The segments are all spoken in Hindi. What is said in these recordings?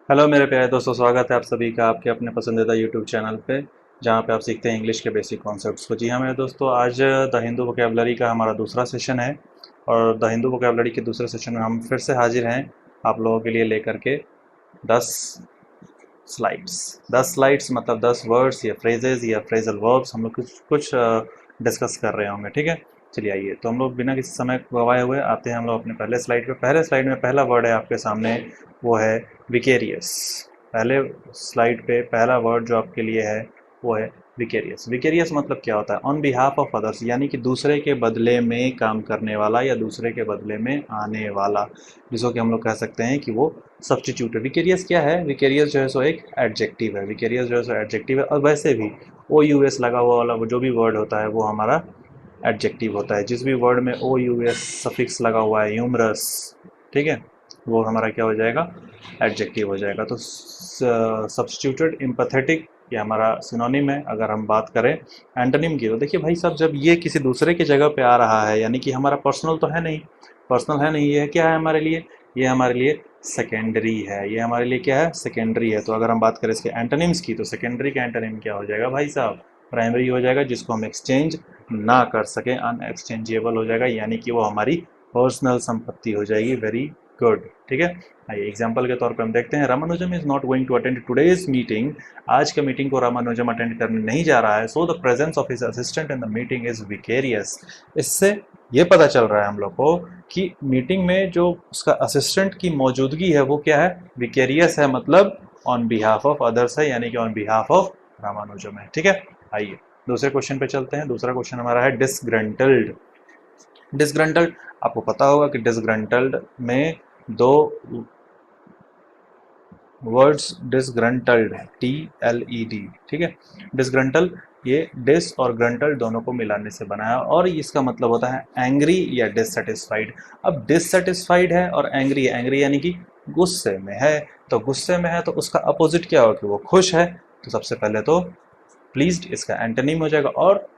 हेलो मेरे प्यारे दोस्तों, स्वागत है आप सभी का आपके अपने पसंदीदा यूट्यूब चैनल पे, जहाँ पे आप सीखते हैं इंग्लिश के बेसिक कॉन्सेप्ट्स को। जी हाँ मेरे दोस्तों, आज द हिंदू वोकेबलरी का हमारा दूसरा सेशन है और द हिंदू वोकेबलरी के दूसरे सेशन में हम फिर से हाजिर हैं आप लोगों के लिए लेकर के 10 स्लाइड्स। 10 स्लाइड्स मतलब 10 वर्ड्स या फ्रेजेस या फ्रेजल वर्ब्स हम लोग कुछ कुछ डिस्कस कर रहे होंगे। ठीक है, चलिए आइए तो हम लोग बिना किसी समय गवाए हुए आते हैं हम लोग अपने पहले स्लाइड पे। पहले स्लाइड में पहला वर्ड है आपके सामने, वो है विकेरियस। पहले स्लाइड पे पहला वर्ड जो आपके लिए है वो है विकेरियस। विकेरियस मतलब क्या होता है? ऑन बिहाफ ऑफ अदर्स, यानी कि दूसरे के बदले में काम करने वाला या दूसरे के बदले में आने वाला, जिसको कि हम लोग कह सकते हैं कि वो सब्स्टिट्यूट है। विकेरियस क्या है? विकेरियस जो है सो एक एडजेक्टिव है। विकेरियस जो है सो एडजेक्टिव है, और वैसे भी ओ यू एस लगा हुआ वाला वो जो भी वर्ड होता है वो हमारा एडजेक्टिव होता है। जिस भी वर्ड में ओ यू एस सफिक्स लगा हुआ है, ह्यूमरस, ठीक है, वो हमारा क्या हो जाएगा? एडजेक्टिव हो जाएगा। तो सब्स्टिट्यूटेड एम्पैथेटिक ये हमारा सिनोनिम है। अगर हम बात करें एंटोनिम की, तो देखिए भाई साहब, जब ये किसी दूसरे की जगह पे आ रहा है, यानी कि हमारा पर्सनल तो है नहीं, पर्सनल है नहीं, ये क्या है हमारे लिए? ये हमारे लिए सेकेंडरी है। ये हमारे लिए क्या है? सेकेंडरी है। तो अगर हम बात करें इसके एंटोनिम्स की, तो सेकेंडरी का एंटोनिम क्या हो जाएगा भाई साहब? प्राइमरी हो जाएगा, जिसको हम एक्सचेंज ना कर सकें, अनएक्सचेंजेबल हो जाएगा, यानी कि वो हमारी पर्सनल संपत्ति हो जाएगी। वेरी गुड, ठीक है। आइए एग्जाम्पल के तौर पे हम देखते हैं, Ramanujam is not going to attend today's meeting. आज के मीटिंग को रामानुजम अटेंड करने नहीं जा रहा है। So the presence of his assistant in the meeting is vicarious. इससे ये पता चल रहा है हम लोग को कि मीटिंग में जो उसका असिस्टेंट की मौजूदगी है वो क्या है? विकेरियस है, मतलब ऑन बिहाफ ऑफ अदर्स है, यानी कि ऑन बिहाफ ऑफ रामानुजम है। ठीक है, आइए दूसरे क्वेश्चन पे चलते हैं। दूसरा क्वेश्चन हमारा है डिसग्रंटल्ड। डिसग्रंटल्ड, आपको पता होगा कि डिसग्रंटल्ड में दो वर्ड्स डिसग्रंटल्ड, TLED, ठीक है। डिसग्रंटल, ये डिस और ग्रंटल दोनों को मिलाने से बना है और इसका मतलब होता है एंग्री या डिससेटिस्फाइड। अब डिससेटिस्फाइड है और एंग्री है, एंग्री यानी कि गुस्से में है। तो गुस्से में है तो उसका अपोजिट क्या होगा कि वो खुश है। तो सबसे पहले तो प्लीज्ड इसका एंटोनिम हो जाएगा, और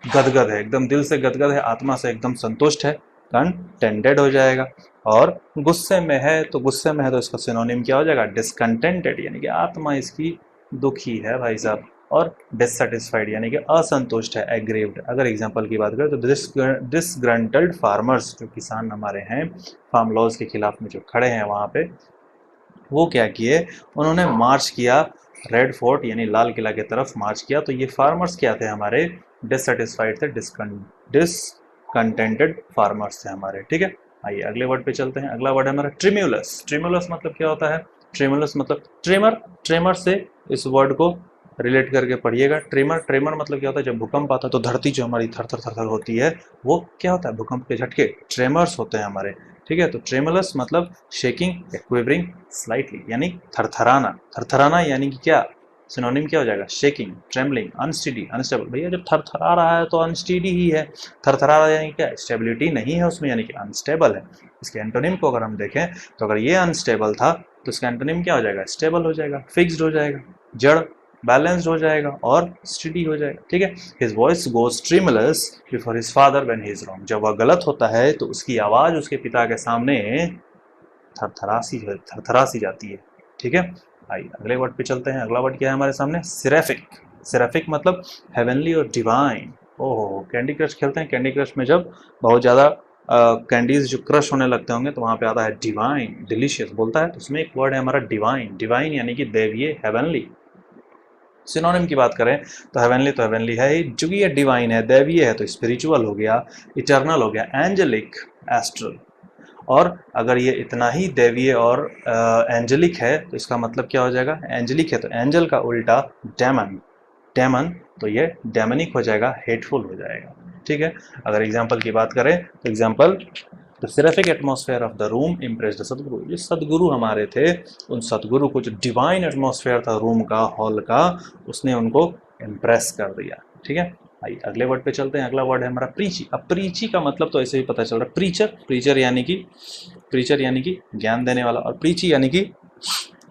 गदगद है, एकदम दिल से गदगद है, आत्मा से एकदम संतुष्ट है, कंटेंटेड हो जाएगा। और गुस्से में है तो गुस्से में है तो इसका सिनोनिम क्या हो जाएगा? डिसकंटेंटेड, यानी कि आत्मा इसकी दुखी है भाई साहब। और डिससेटिस्फाइड यानी कि असंतुष्ट है, एग्रीव्ड। अगर एग्जांपल की बात करें तो डिसग्रंटल्ड फार्मर्स, जो किसान हमारे हैं, फार्म लॉज के खिलाफ में जो खड़े हैं वहाँ पे, वो क्या किए? उन्होंने मार्च किया रेड फोर्ट यानी लाल किला की तरफ मार्च किया। तो ये फार्मर्स क्या थे? हमारे डिससेटिस्फाइड थे, डिसकंटेंटेड फार्मर्स थे हमारे। ठीक है, आइए अगले वर्ड पे चलते हैं। अगला वर्ड है हमारा ट्रिम्युलस। ट्रिम्युलस मतलब क्या होता है? ट्रिम्युलस मतलब ट्रेमर। ट्रेमर से इस वर्ड को रिलेट करके पढ़िएगा। ट्रेमर, ट्रेमर मतलब क्या होता है? जब भूकंप आता है तो धरती जो हमारी थर थर थर थर होती है, वो क्या होता है? भूकंप के झटके, ट्रेमर्स होते हैं हमारे। ठीक है, तो ट्रेमलस मतलब शेकिंग, क्विवरिंग स्लाइटली, यानी थरथराना। थरथराना यानी कि क्या? सिनोनिम क्या हो जाएगा? Shaking, trembling, unsteady, unstable. भैया जब थरथरा रहा है तो अनस्टेडी ही है। थरथरा रहा है यानी क्या? स्टेबिलिटी नहीं है उसमें, यानी कि अनस्टेबल है। इसके एंटोनिम को अगर हम देखें तो अगर ये अनस्टेबल था तो इसका एंटोनिम क्या हो जाएगा? स्टेबल हो जाएगा, फिक्स्ड हो जाएगा, जड़, बैलेंस्ड हो जाएगा और स्टडी हो जाएगा। ठीक है, his voice goes tremulous before his father when he is wrong. जब वह गलत होता है तो उसकी आवाज उसके पिता के सामने थरथरासी जाती है। ठीक है, आइए अगले वर्ड पे चलते हैं। अगला वर्ड क्या है हमारे सामने? सिरेफिक। सिरेफिक मतलब हेवनली और डिवाइन। ओहो, कैंडी क्रश खेलते हैं? कैंडी क्रश में जब बहुत ज़्यादा कैंडीज जो क्रश होने लगते होंगे तो वहाँ पे आता है डिवाइन, डिलीशियस बोलता है, तो उसमें एक वर्ड है हमारा डिवाइन। डिवाइन यानी कि देवीय, हेवनली। सिनोनिम की बात करें तो हेवनली है ही, जो ये डिवाइन है, दैवीय है, तो स्पिरिचुअल हो गया, इटर्नल हो गया, एंजेलिक, एस्ट्रल। और अगर ये इतना ही दैवीय और एंजेलिक है तो इसका मतलब क्या हो जाएगा? एंजेलिक है तो एंजल का उल्टा डेमन। डेमन, तो ये डेमनिक हो जाएगा, हेटफुल हो जाएगा। ठीक है, अगर एग्जाम्पल की बात करें तो example, the seraphic atmosphere of the room impress the Sadguru. ये सदगुरु हमारे थे, उन सदगुरु को जो डिवाइन एटमॉस्फेयर था रूम का, हॉल का, उसने उनको इम्प्रेस कर दिया। ठीक है, आइए अगले वर्ड पे चलते हैं। अगला वर्ड है हमारा प्रीची। अब प्रीची का मतलब तो ऐसे ही पता चल रहा है, प्रीचर। प्रीचर यानी कि ज्ञान देने वाला, और प्रीची यानी कि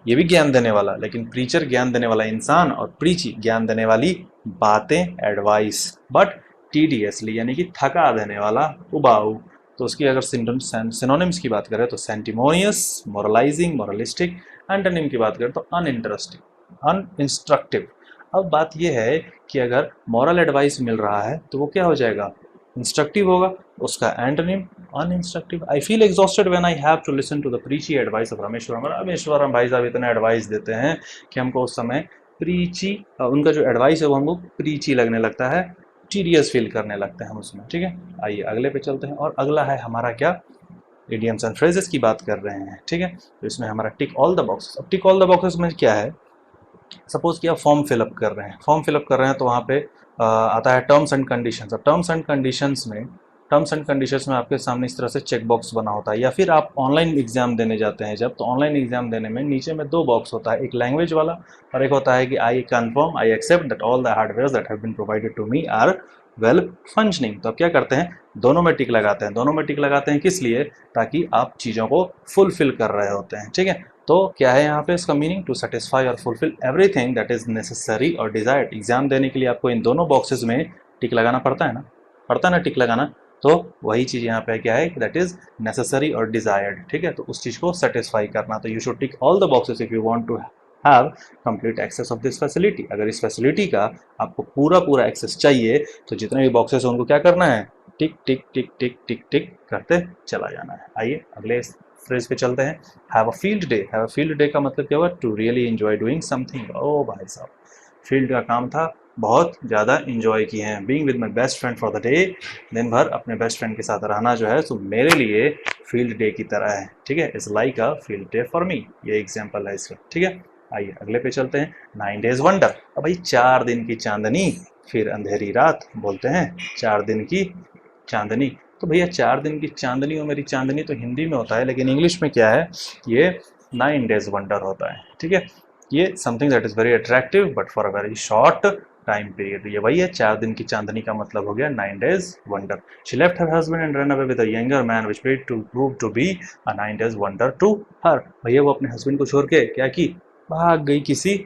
ये भी ज्ञान देने वाला, लेकिन प्रीचर ज्ञान देने वाला इंसान और प्रीची ज्ञान देने वाली बातें, एडवाइस, बट टीडीएसली यानी कि थका देने वाला, उबाऊ, तो उसकी अगर सिनोनिम्स की बात करें तो सेंटिमोनियस, मोरलाइजिंग, मोरलिस्टिक। एंटोनिम की बात करें तो अनइंटरेस्टिंग, अनइंस्ट्रक्टिव। अब बात यह है कि अगर मॉरल एडवाइस मिल रहा है तो वो क्या हो जाएगा, इंस्ट्रक्टिव होगा। उसका antonym uninstructive. I feel exhausted when I have to listen to the preachy advice of Rameshwaram. Rameshwaram भाई साहब इतना एडवाइस देते हैं कि हमको उस समय प्रीची, उनका जो एडवाइस है वो हमको प्रीची लगने लगता है, टीडियस फील करने लगते हैं हम उसमें। ठीक है, आइए अगले पे चलते हैं। और अगला है हमारा क्या, इडियम्स एंड फ्रेजेस की बात कर रहे हैं। ठीक है, तो इसमें हमारा टिक ऑल द बॉक्सेस। अब टिक ऑल द बॉक्सेस में क्या है, सपोज कि आप फॉर्म फिलअप कर रहे हैं, तो वहाँ पे आता है टर्म्स एंड कंडीशंस। अब टर्म्स एंड कंडीशंस में आपके सामने इस तरह से चेक बॉक्स बना होता है। या फिर आप ऑनलाइन एग्जाम देने जाते हैं जब, तो ऑनलाइन एग्जाम देने में नीचे में दो बॉक्स होता है, एक लैंग्वेज वाला और एक होता है कि I confirm, I accept that all the hardware that have been provided to me are well functioning. तो अब क्या करते हैं, दोनों में टिक लगाते हैं। दोनों में टिक लगाते हैं किस लिए, ताकि आप चीज़ों को फुलफिल कर रहे होते हैं। ठीक है, तो क्या है यहाँ पे इसका मीनिंग, टू सेटिस्फाई और fulfil everything that is necessary और डिजायर्ड। एग्जाम देने के लिए आपको इन दोनों बॉक्सेस में टिक लगाना पड़ता है ना, टिक लगाना। तो वही चीज़ यहाँ पे क्या है, दैट इज नेसेसरी और डिजायर्ड। ठीक है, तो उस चीज़ को सेटिस्फाई करना। तो you should tick all the boxes if you want to have complete access of this facility. अगर इस फैसिलिटी का आपको पूरा पूरा एक्सेस चाहिए तो जितने भी बॉक्सेस हैं उनको क्या करना है, टिक टिक टिक टिक टिक टिक करते चला जाना है। आइए अगले फ्रेज पे चलते हैं। Have a field day. Have a field day का मतलब क्या हुआ, to really enjoy doing something. ओ भाई साहब, फील्ड का काम था, बहुत ज़्यादा इंजॉय किए हैं। Being with my best friend for the day, दिन भर अपने बेस्ट फ्रेंड के साथ रहना जो है सो मेरे लिए फील्ड डे की तरह है। ठीक है, it's like a field day for me, ये एग्जाम्पल है इसका। ठीक है, आइए अगले पे चलते हैं। 9 days वंडर। अब भाई 4 दिन की चांदनी फिर अंधेरी रात बोलते हैं, 4 दिन की चांदनी। तो भैया 4 दिन की चांदनी और मेरी चांदनी तो हिंदी में होता है, लेकिन इंग्लिश में क्या है, ये 9 days वंडर होता है। ठीक है, ये something that is very attractive but for a very short time period. ये वही है, 4 दिन की चांदनी का मतलब हो गया 9 days wonder. She left her husband and run away with a younger man which proved to be a 9 days wonder to her. भैया वो अपने हस्बैंड को छोड़ के क्या की, भाग गई किसी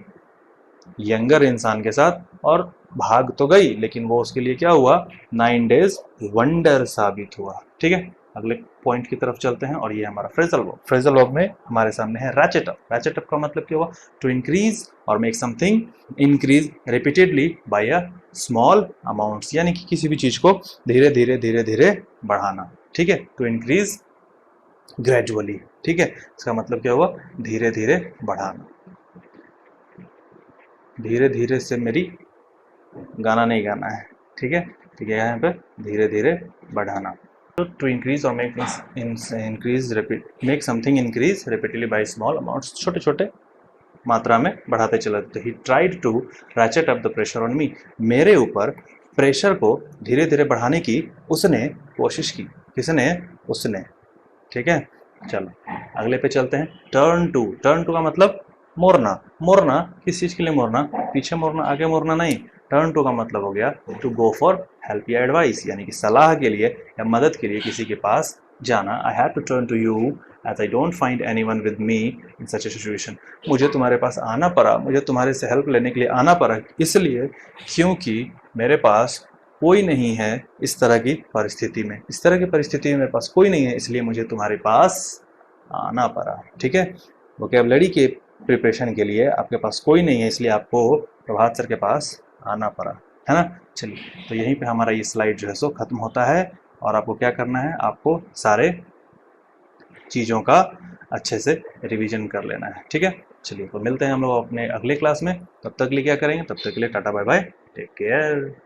यंगर इंसान के साथ। और भाग तो गई, लेकिन वो उसके लिए क्या हुआ, 9 days वंडर साबित हुआ। ठीक है, अगले पॉइंट की तरफ चलते हैं और ये हमारा फ्रेजल वर्ब। फ्रेजल वर्ब में हमारे सामने है रैचेट अप। रैचेट अप का मतलब क्या हुआ, to increase or make something increase repeatedly by a small amounts, यानी कि किसी भी चीज को धीरे धीरे धीरे धीरे बढ़ाना। ठीक है, टू इंक्रीज ग्रेजुअली। ठीक है, इसका मतलब क्या हुआ, धीरे धीरे बढ़ाना। धीरे धीरे से मेरी गाना नहीं गाना है। ठीक है, ठीक है, यहाँ पे धीरे धीरे बढ़ाना। To increase or make something increase repeatedly by small amounts, छोटे छोटे मात्रा में बढ़ाते चला। तो he tried to ratchet up the pressure on me. मेरे ऊपर प्रेशर को धीरे धीरे बढ़ाने की उसने कोशिश की। किसने, उसने। ठीक है, चलो अगले पे चलते हैं। Turn to. टर्न टू का मतलब मोड़ना। मोड़ना किस चीज़ के लिए मोड़ना, पीछे मोड़ना, आगे मोड़ना नहीं। टर्न टू का मतलब हो गया टू गो फॉर हेल्प या एडवाइस, यानी कि सलाह के लिए या मदद के लिए किसी के पास जाना। I have to turn to you as I don't find anyone with me in such a situation. मुझे तुम्हारे पास आना पड़ा, मुझे तुम्हारे से हेल्प लेने के लिए आना पड़ा, इसलिए क्योंकि मेरे पास कोई नहीं है इस तरह की परिस्थिति में। इस तरह की परिस्थिति में मेरे पास कोई नहीं है, इसलिए मुझे तुम्हारे पास आना पड़ा। ठीक है, वोकैबुलरी के प्रिपरेशन के लिए आपके पास कोई नहीं है, इसलिए आपको प्रभात सर के पास आना पड़ा, है ना। चलिए, तो यहीं पे हमारा ये स्लाइड जो है सो खत्म होता है। और आपको क्या करना है, आपको सारे चीज़ों का अच्छे से रिवीजन कर लेना है। ठीक है, चलिए तो मिलते हैं हम लोग अपने अगले क्लास में। तब तक के लिए क्या करेंगे, तब तक के लिए tata bye bye, take care.